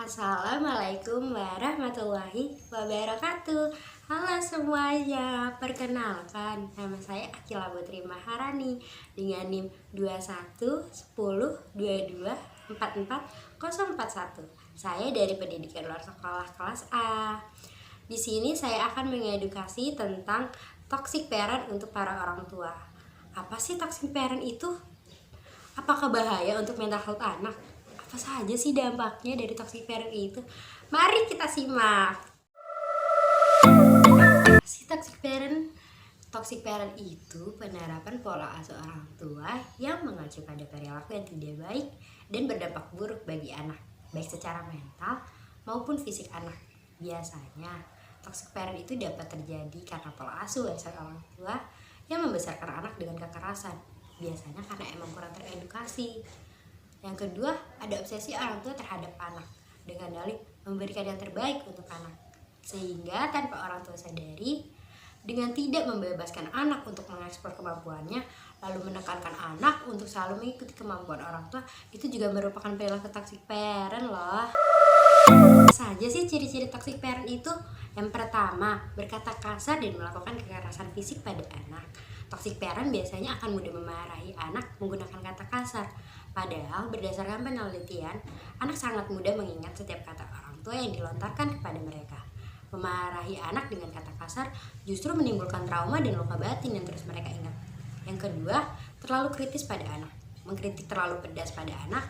Assalamualaikum warahmatullahi wabarakatuh. Halo semuanya, perkenalkan nama saya Akila Putri Maharani dengan NIM 211022444041. Saya dari pendidikan luar sekolah kelas A. Di sini saya akan mengedukasi tentang toxic parent untuk para orang tua. Apa sih toxic parent itu? Apakah bahaya untuk mental health anak? Apa saja sih dampaknya dari toxic parent itu? Mari kita simak. Si toxic parent itu penerapan pola asuh orang tua yang mengacu pada perilaku yang tidak baik dan berdampak buruk bagi anak, baik secara mental maupun fisik anak. Biasanya, toxic parent itu dapat terjadi karena pola asuh orang tua yang membesarkan anak dengan kekerasan. Biasanya karena emang kurang teredukasi. Yang kedua, ada obsesi orang tua terhadap anak dengan dalih memberikan yang terbaik untuk anak. Sehingga tanpa orang tua sadari, dengan tidak membebaskan anak untuk mengeksplor kemampuannya, lalu menekankan anak untuk selalu mengikuti kemampuan orang tua, itu juga merupakan perilaku toxic parent loh. Apa saja sih ciri-ciri toxic parent itu? Yang pertama, berkata kasar dan melakukan kekerasan fisik pada anak. Toxic parent biasanya akan mudah memarahi anak menggunakan kata kasar. Padahal berdasarkan penelitian, anak sangat mudah mengingat setiap kata orang tua yang dilontarkan kepada mereka. Memarahi anak dengan kata kasar justru menimbulkan trauma dan luka batin yang terus mereka ingat. Yang kedua, terlalu kritis pada anak. Mengkritik terlalu pedas pada anak.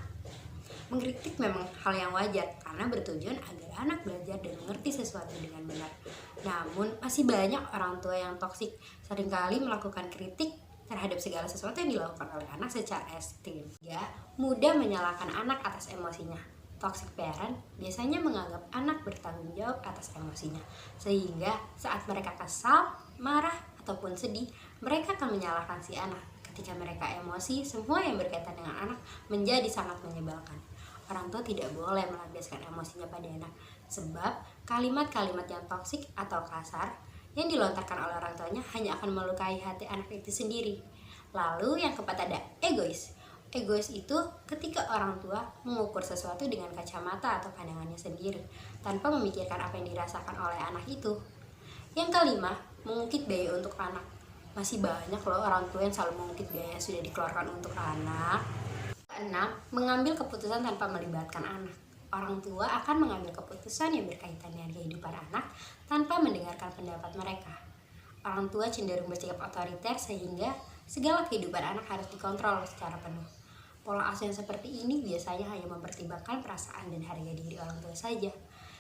Mengkritik memang hal yang wajar karena bertujuan agar anak belajar dan mengerti sesuatu dengan benar. Namun, masih banyak orang tua yang toksik, seringkali melakukan kritik terhadap segala sesuatu yang dilakukan oleh anak secara ekstrim. Ya, mudah menyalahkan anak atas emosinya. Toxic parent biasanya menganggap anak bertanggung jawab atas emosinya, sehingga saat mereka kesal, marah, ataupun sedih, mereka akan menyalahkan si anak. Ketika mereka emosi, semua yang berkaitan dengan anak menjadi sangat menyebalkan. Orang tua tidak boleh melampiaskan emosinya pada anak, sebab kalimat-kalimat yang toksik atau kasar yang dilontarkan oleh orang tuanya hanya akan melukai hati anak itu sendiri. Lalu yang keempat ada egois. Egois itu ketika orang tua mengukur sesuatu dengan kacamata atau pandangannya sendiri, tanpa memikirkan apa yang dirasakan oleh anak itu. Yang kelima, mengungkit biaya untuk anak. Masih banyak loh orang tua yang selalu mengungkit biaya yang sudah dikeluarkan untuk anak. Keenam, mengambil keputusan tanpa melibatkan anak. Orang tua akan mengambil keputusan yang berkaitan dengan kehidupan anak tanpa mendengarkan pendapat mereka. Orang tua cenderung bersikap otoriter sehingga segala kehidupan anak harus dikontrol secara penuh. Pola asuh yang seperti ini biasanya hanya mempertimbangkan perasaan dan harga diri orang tua saja.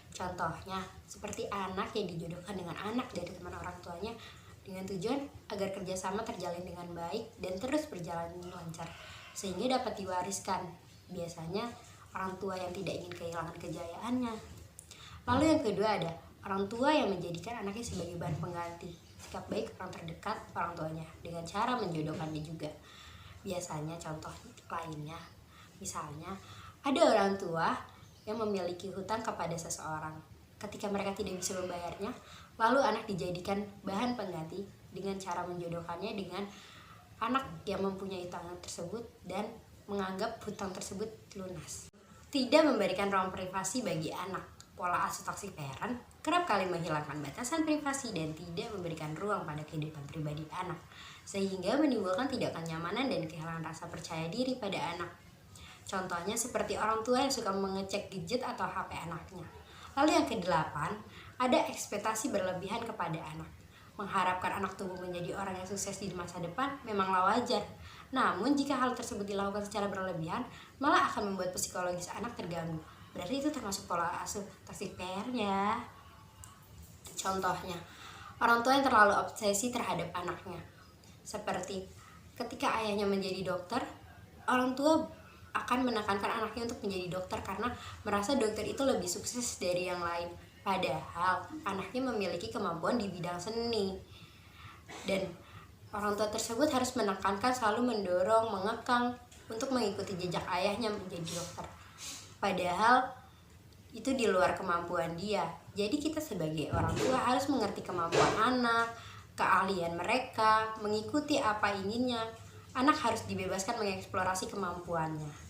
Contohnya, seperti anak yang dijodohkan dengan anak dari teman orang tuanya dengan tujuan agar kerjasama terjalin dengan baik dan terus berjalan lancar, sehingga dapat diwariskan. Biasanya orang tua yang tidak ingin kehilangan kejayaannya. Lalu yang kedua ada orang tua yang menjadikan anaknya sebagai bahan pengganti. Sikap baik orang terdekat orang tuanya dengan cara menjodohkannya juga. Biasanya contoh lainnya, misalnya ada orang tua yang memiliki hutang kepada seseorang. Ketika mereka tidak bisa membayarnya, lalu anak dijadikan bahan pengganti dengan cara menjodohkannya dengan anak yang mempunyai hutang tersebut dan menganggap hutang tersebut lunas. Tidak memberikan ruang privasi bagi anak. Pola asuh toxic parent kerap kali menghilangkan batasan privasi dan tidak memberikan ruang pada kehidupan pribadi anak, sehingga menimbulkan tidak kenyamanan dan kehilangan rasa percaya diri pada anak. Contohnya seperti orang tua yang suka mengecek gadget atau HP anaknya. Lalu yang kedelapan, ada ekspektasi berlebihan kepada anak. Mengharapkan anak tumbuh menjadi orang yang sukses di masa depan memanglah wajar. Namun jika hal tersebut dilakukan secara berlebihan, malah akan membuat psikologis anak terganggu. Berarti itu termasuk pola asuh toxic parent ya. Contohnya, orang tua yang terlalu obsesi terhadap anaknya. Seperti ketika ayahnya menjadi dokter, orang tua akan menekankan anaknya untuk menjadi dokter karena merasa dokter itu lebih sukses dari yang lain. Padahal anaknya memiliki kemampuan di bidang seni. Dan orang tua tersebut harus menekankan, selalu mendorong, mengekang untuk mengikuti jejak ayahnya menjadi dokter. Padahal itu di luar kemampuan dia. Jadi kita sebagai orang tua harus mengerti kemampuan anak, keahlian mereka, mengikuti apa inginnya. Anak harus dibebaskan mengeksplorasi kemampuannya.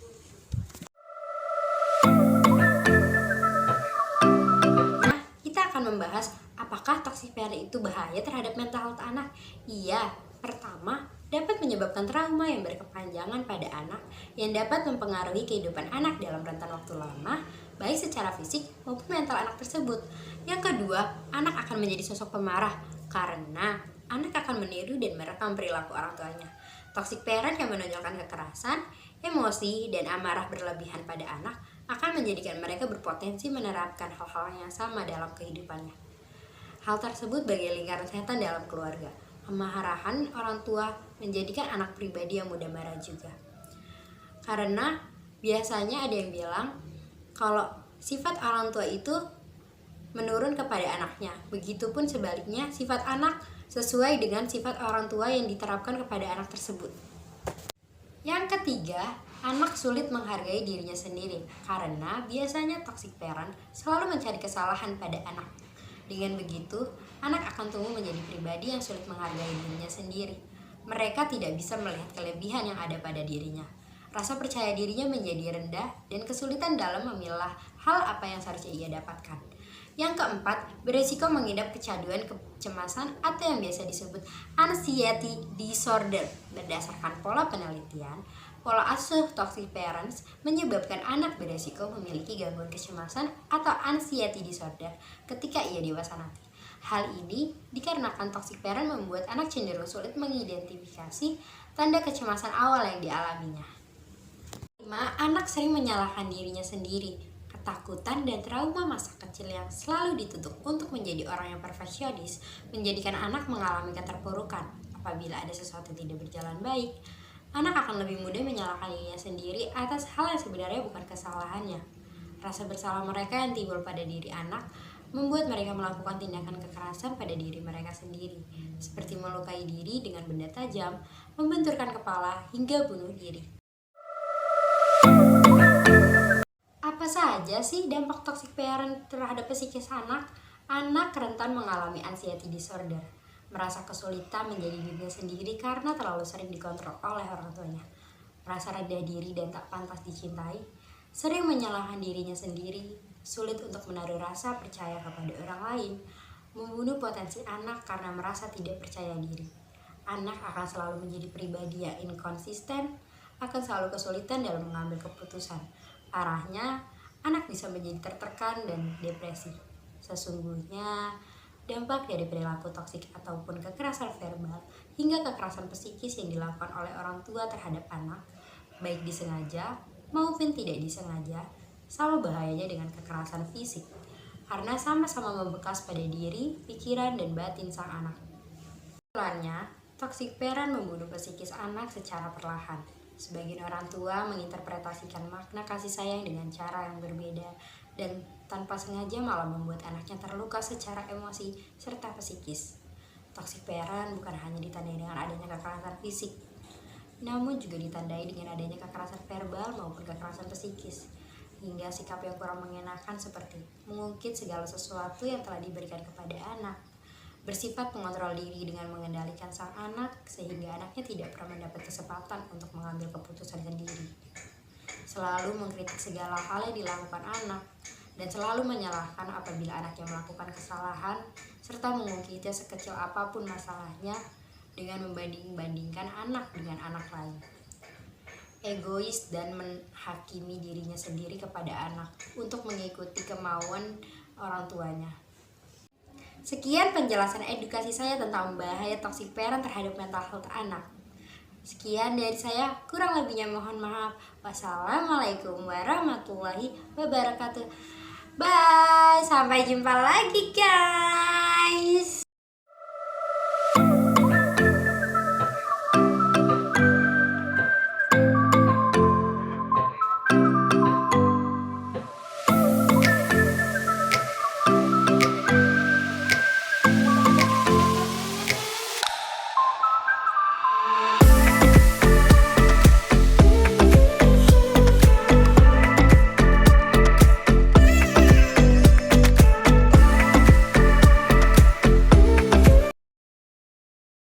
Apakah toxic parent itu bahaya terhadap mental health anak? Iya, pertama, dapat menyebabkan trauma yang berkepanjangan pada anak yang dapat mempengaruhi kehidupan anak dalam rentan waktu lama, baik secara fisik maupun mental anak tersebut. Yang kedua, anak akan menjadi sosok pemarah karena anak akan meniru dan merekam perilaku orang tuanya. Toxic parent yang menonjolkan kekerasan, emosi, dan amarah berlebihan pada anak akan menjadikan mereka berpotensi menerapkan hal-hal yang sama dalam kehidupannya. Hal tersebut bagi lingkaran setan dalam keluarga. Kemarahan orang tua menjadikan anak pribadi yang mudah marah juga. Karena biasanya ada yang bilang kalau sifat orang tua itu menurun kepada anaknya. Begitupun sebaliknya, sifat anak sesuai dengan sifat orang tua yang diterapkan kepada anak tersebut. Yang ketiga, anak sulit menghargai dirinya sendiri karena biasanya toxic parent selalu mencari kesalahan pada anak. Dengan begitu, anak akan tumbuh menjadi pribadi yang sulit menghargai dirinya sendiri. Mereka tidak bisa melihat kelebihan yang ada pada dirinya. Rasa percaya dirinya menjadi rendah dan kesulitan dalam memilah hal apa yang seharusnya ia dapatkan. Yang keempat, beresiko mengidap kecanduan kecemasan atau yang biasa disebut anxiety disorder. Berdasarkan pola penelitian, pola asuh toxic parents menyebabkan anak beresiko memiliki gangguan kecemasan atau anxiety disorder ketika ia dewasa nanti. Hal ini dikarenakan toxic parent membuat anak cenderung sulit mengidentifikasi tanda kecemasan awal yang dialaminya. 5. Anak sering menyalahkan dirinya sendiri. Ketakutan dan trauma masa kecil yang selalu dituntut untuk menjadi orang yang perfeksionis menjadikan anak mengalami keterpurukan. Apabila ada sesuatu yang tidak berjalan baik, anak akan lebih mudah menyalahkan dirinya sendiri atas hal yang sebenarnya bukan kesalahannya. Rasa bersalah mereka yang timbul pada diri anak membuat mereka melakukan tindakan kekerasan pada diri mereka sendiri, seperti melukai diri dengan benda tajam, membenturkan kepala, hingga bunuh diri. Apa saja sih dampak toxic parent terhadap psikis anak? Anak rentan mengalami anxiety disorder, merasa kesulitan menjadi dirinya sendiri karena terlalu sering dikontrol oleh orang tuanya, merasa rendah diri dan tak pantas dicintai, sering menyalahkan dirinya sendiri, sulit untuk menaruh rasa percaya kepada orang lain, membunuh potensi anak karena merasa tidak percaya diri. Anak akan selalu menjadi pribadi yang inkonsisten, akan selalu kesulitan dalam mengambil keputusan. Parahnya, anak bisa menjadi tertekan dan depresi. Sesungguhnya, dampak dari perilaku toksik ataupun kekerasan verbal hingga kekerasan psikis yang dilakukan oleh orang tua terhadap anak, baik disengaja maupun tidak disengaja, sama bahayanya dengan kekerasan fisik, karena sama-sama membekas pada diri, pikiran, dan batin sang anak. Kesimpulannya, toxic parent membunuh psikis anak secara perlahan. Sebagian orang tua menginterpretasikan makna kasih sayang dengan cara yang berbeda dan tanpa sengaja malah membuat anaknya terluka secara emosi serta psikis. Toxic parent bukan hanya ditandai dengan adanya kekerasan fisik, namun juga ditandai dengan adanya kekerasan verbal maupun kekerasan psikis, hingga sikap yang kurang mengenakan seperti mengungkit segala sesuatu yang telah diberikan kepada anak, bersifat mengontrol diri dengan mengendalikan sang anak sehingga anaknya tidak pernah mendapat kesempatan untuk mengambil keputusan sendiri, selalu mengkritik segala hal yang dilakukan anak, dan selalu menyalahkan apabila anaknya melakukan kesalahan, serta mengungkitnya sekecil apapun masalahnya dengan membanding-bandingkan anak dengan anak lain. Egois dan menghakimi dirinya sendiri kepada anak untuk mengikuti kemauan orang tuanya. Sekian penjelasan edukasi saya tentang bahaya toxic parent terhadap mental health anak. Sekian dari saya, kurang lebihnya mohon maaf. Wassalamualaikum warahmatullahi wabarakatuh. Bye, sampai jumpa lagi guys.